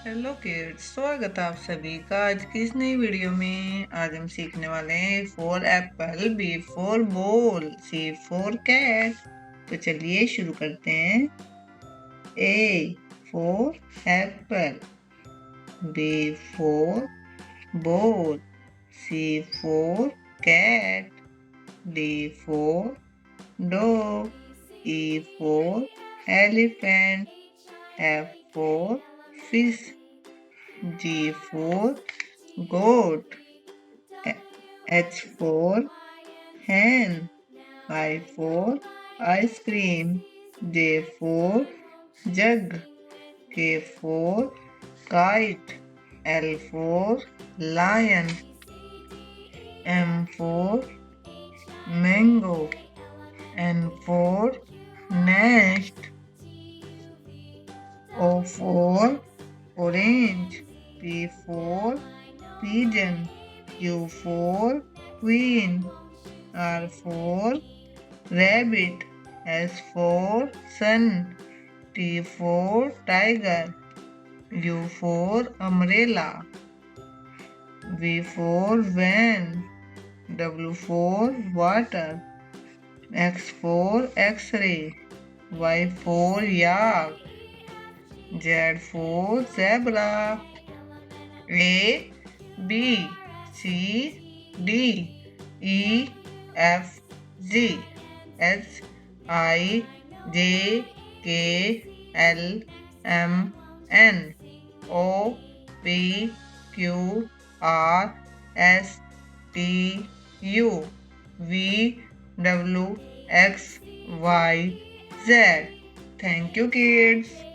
Hello kids, स्वागत है आप सभी का आज की इस नई वीडियो में। आज हम सीखने वाले हैं for apple, B for ball, C for cat. तो चलिए शुरू करते हैं। A for apple, B for ball, C for cat, D for dog, E for elephant, F for fish, G for goat, H for hen, I for ice cream, J for jug, K for kite, L for lion, M for mango, N for nest, O for orange, P for pigeon, Q for queen, R for rabbit, S for sun, T for tiger, U for umbrella, V for van, W for water, X for x-ray, Y for yak, Z for zebra, A, B, C, D, E, F, G, H, I, J, K, L, M, N, O, P, Q, R, S, T, U, V, W, X, Y, Z. Thank you, kids.